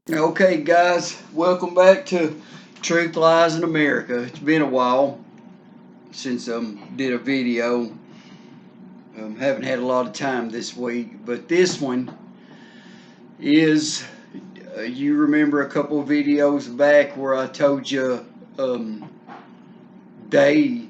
Okay, guys, welcome back to Truth Lies in America. It's been a while since did a video. Haven't had a lot of time this week, but this one is. You remember a couple of videos back where I told you they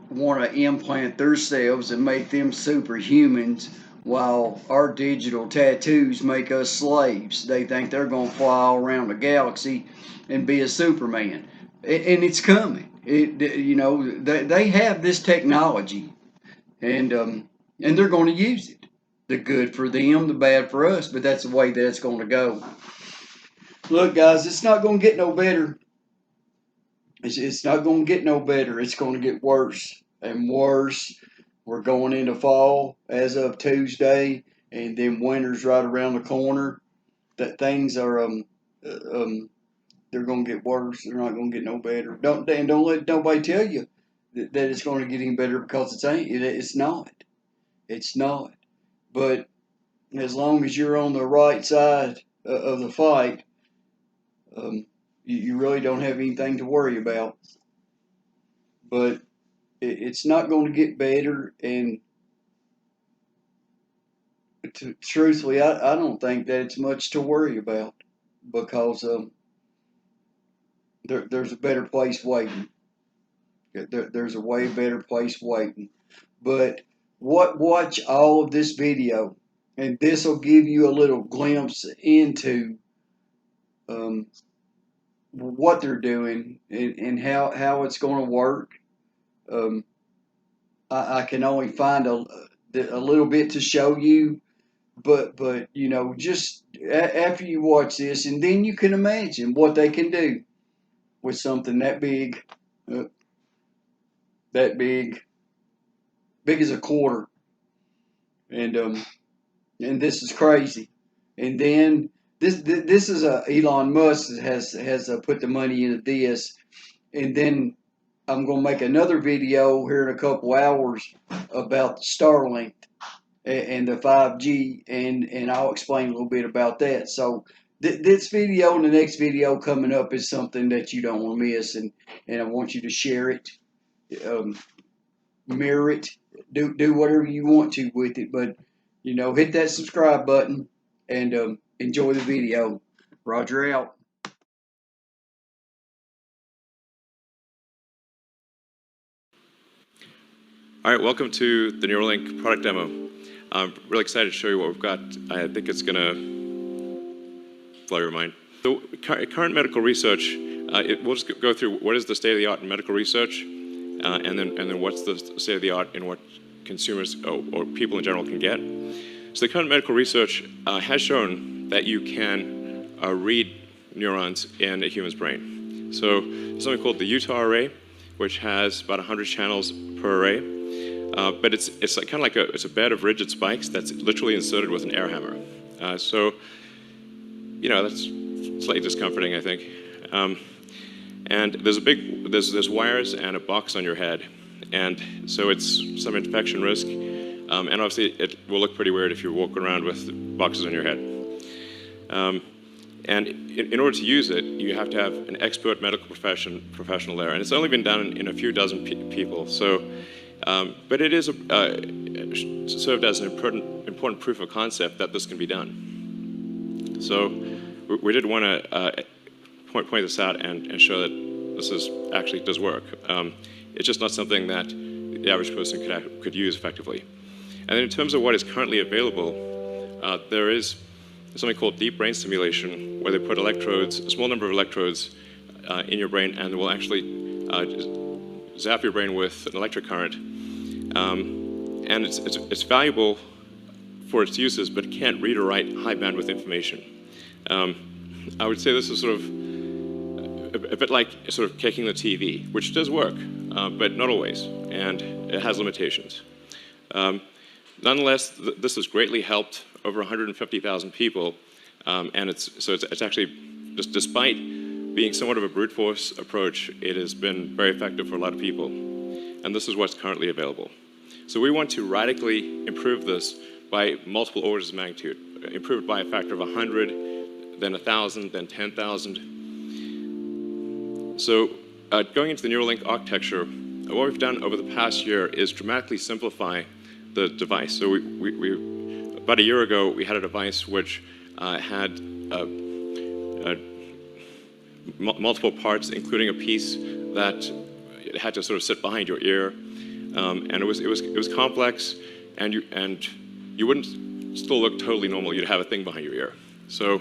want to implant themselves and make them superhumans, while our digital tattoos make us slaves. They think they're going to fly all around the galaxy and be a Superman, and it's coming. They have this technology, and they're going to use it. The good for them, the bad for us, but that's the way that it's going to go. Look, guys, it's not going to get no better. It's not going to get no better. It's going to get worse and worse. We're going into fall as of Tuesday, and then winter's right around the corner. That things are they're going to get worse. They're not going to get no better. Don't let nobody tell you that it's going to get any better, because it's ain't. It's not. It's not. But as long as you're on the right side of the fight, you really don't have anything to worry about. But it's not going to get better, and truthfully, I don't think that it's much to worry about, because there's a better place waiting. There's a way better place waiting. But watch all of this video, and this will give you a little glimpse into um, what they're doing, and how it's going to work. Um, I can only find a little bit to show you, but just after you watch this, and then you can imagine what they can do with something that big, uh, that big as a quarter, and this is crazy. And then this is Elon Musk has put the money into this, and then I'm going to make another video here in a couple hours about Starlink and the 5G, and I'll explain a little bit about that. So this video and the next video coming up is something that you don't want to miss, and I want you to share it, um, mirror it, do whatever you want to with it, but hit that subscribe button, and enjoy the video. Roger out. All right, welcome to the Neuralink product demo. I'm really excited to show you what we've got. I think it's going to blow your mind. So current medical research, we'll just go through what is the state of the art in medical research, and then what's the state of the art in what consumers or people in general can get. So the current medical research has shown that you can read neurons in a human's brain. So there's something called the Utah array, which has about 100 channels per array. But it's like, kind of like it's a bed of rigid spikes that's literally inserted with an air hammer. So that's slightly discomforting, I think. And there's wires and a box on your head, and so it's some infection risk. And obviously it will look pretty weird if you're walking around with boxes on your head. And in order to use it, you have to have an expert medical professional there, and it's only been done in a few dozen people. So. But it is served as an important proof of concept that this can be done. So we did want to point this out and show that this actually does work. It's just not something that the average person could use effectively. And then in terms of what is currently available, there is something called deep brain stimulation, where they put electrodes, a small number of electrodes, in your brain, and will actually zap your brain with an electric current, and it's valuable for its uses, but it can't read or write high bandwidth information. I would say this is sort of a bit like sort of kicking the TV, which does work, but not always, and it has limitations. Nonetheless, this has greatly helped over 150,000 people, and it's actually, just despite being somewhat of a brute force approach, it has been very effective for a lot of people. And this is what's currently available. So we want to radically improve this by multiple orders of magnitude, improve it by a factor of 100 then 1,000, then 10,000. So going into the Neuralink architecture, what we've done over the past year is dramatically simplify the device. So about a year ago, we had a device which had multiple parts, including a piece that had to sort of sit behind your ear, and it was complex, and you wouldn't still look totally normal. You'd have a thing behind your ear. So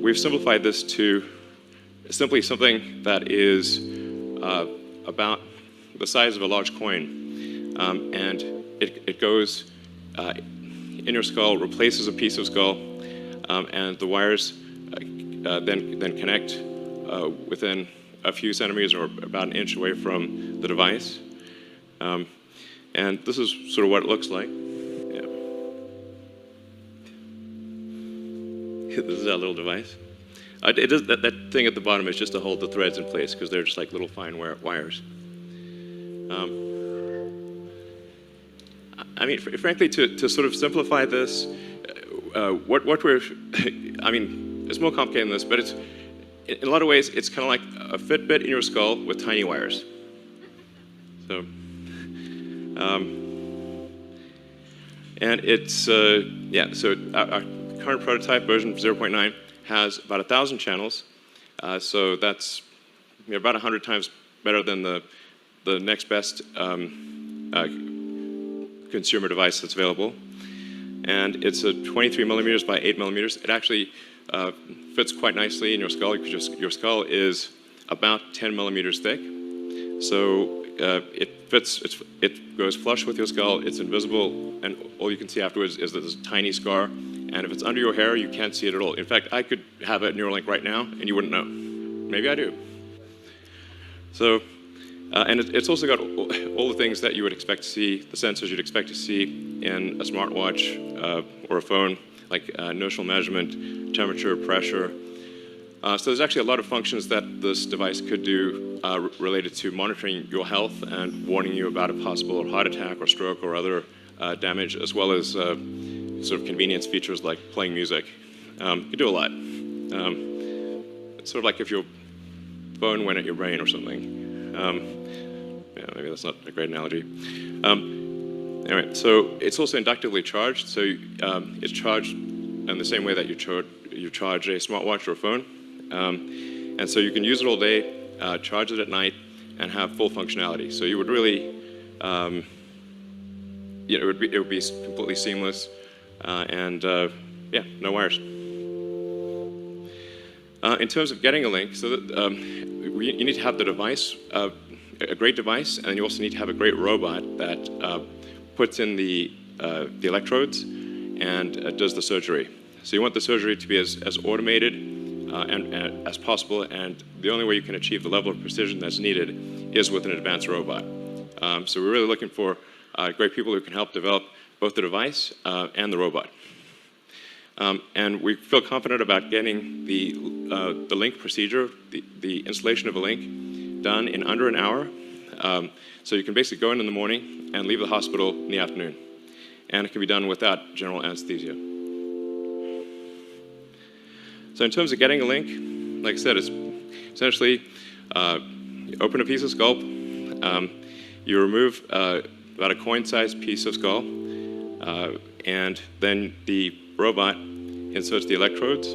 we've simplified this to simply something that is about the size of a large coin, and it goes in your skull, replaces a piece of skull, and the wires then connect within a few centimeters or about an inch away from the device. And this is sort of what it looks like. Yeah. This is our little device. That thing at the bottom is just to hold the threads in place because they're just like little fine wires. I mean, frankly, to sort of simplify this, what we're, I mean, it's more complicated than this, but it's, in a lot of ways, it's kind of like a Fitbit in your skull with tiny wires. So, and it's, yeah, so our current prototype, version 0.9, has about 1,000 channels. So that's about 100 times better than the next best consumer device that's available. And it's a 23 millimeters by 8 millimeters. It actually fits quite nicely in your skull because your skull is about 10 millimeters thick. So it fits, it goes flush with your skull, it's invisible, and all you can see afterwards is this tiny scar. And if it's under your hair, you can't see it at all. In fact, I could have a Neuralink right now, and you wouldn't know. Maybe I do. So, and it's also got all the things that you would expect to see, the sensors you'd expect to see in a smartwatch or a phone, like notional measurement, temperature, pressure. So there's actually a lot of functions that this device could do related to monitoring your health and warning you about a possible heart attack or stroke or other damage, as well as sort of convenience features like playing music. You can do a lot. It's sort of like if your phone went at your brain or something. Yeah, maybe that's not a great analogy. Anyway, so it's also inductively charged. So it's charged in the same way that you charge a smartwatch or a phone. And so you can use it all day, charge it at night, and have full functionality. So you would really, you know, it would be completely seamless, and yeah, no wires. In terms of getting a link, so that, you need to have the device, a great device, and you also need to have a great robot that puts in the electrodes and does the surgery. So you want the surgery to be as automated and as possible, and the only way you can achieve the level of precision that's needed is with an advanced robot. So we're really looking for great people who can help develop both the device and the robot. And we feel confident about getting the link procedure, the installation of a link, done in under an hour. So you can basically go in the morning and leave the hospital in the afternoon. And it can be done without general anesthesia. So in terms of getting a link, like I said, it's essentially you open a piece of skull, you remove about a coin-sized piece of skull, and then the robot inserts the electrodes.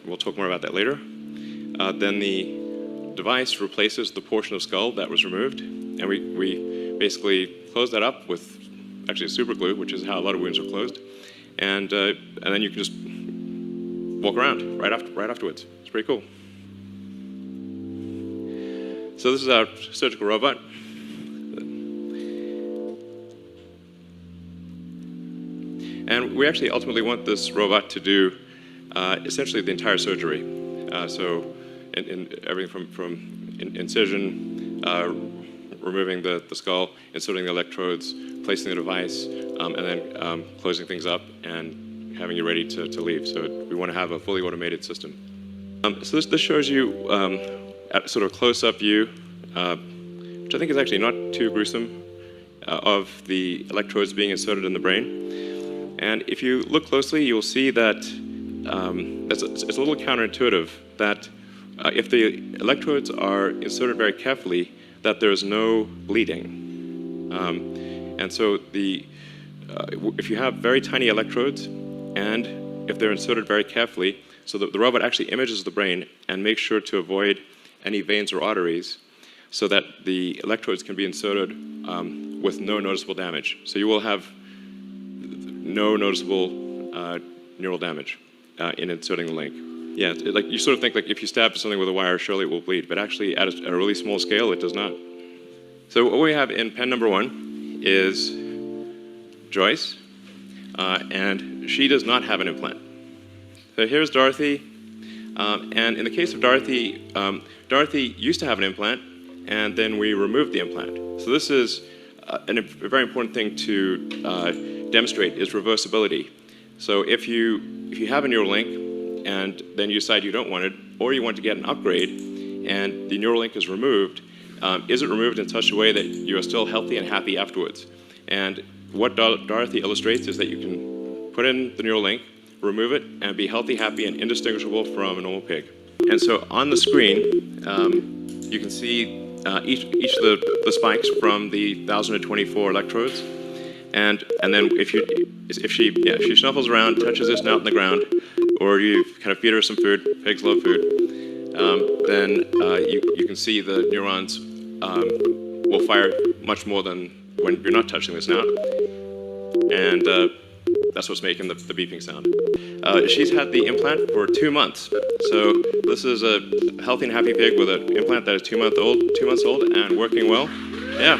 We'll talk more about that later. Then the device replaces the portion of skull that was removed, and we basically close that up with actually super glue, which is how a lot of wounds are closed, and then you can just walk around right afterwards. It's pretty cool. So this is our surgical robot. And we actually ultimately want this robot to do essentially the entire surgery. So in everything from incision, removing the skull, inserting the electrodes, placing the device, and then closing things up and having you ready to leave. So we want to have a fully automated system. So this shows you at sort of close-up view, which I think is actually not too gruesome, of the electrodes being inserted in the brain. And if you look closely, you'll see that it's a little counterintuitive that if the electrodes are inserted very carefully, that there's no bleeding. And so if you have very tiny electrodes, and if they're inserted very carefully, so that the robot actually images the brain and makes sure to avoid any veins or arteries, so that the electrodes can be inserted with no noticeable damage. So you will have no noticeable neural damage in inserting the link. Yeah, like you sort of think like if you stab something with a wire, surely it will bleed, but actually at a really small scale, it does not. So what we have in pen number 1 is Joyce, and she does not have an implant. So here's Dorothy, and in the case of Dorothy, Dorothy used to have an implant, and then we removed the implant. So this is a very important thing to demonstrate is reversibility. So if you have a neural link, and then you decide you don't want it, or you want to get an upgrade, and the neural link is removed, is it removed in such a way that you are still healthy and happy afterwards? And what Dorothy illustrates is that you can put in the neural link, remove it, and be healthy, happy, and indistinguishable from a normal pig. And so on the screen, you can see each of the spikes from the 1,024 electrodes. And then if she snuffles around, touches this nut on the ground, or you kind of feed her some food, pigs love food, then you can see the neurons will fire much more than when you're not touching this snout. And that's what's making the beeping sound. She's had the implant for 2 months. So this is a healthy and happy pig with an implant that is 2 months old and working well. Yeah.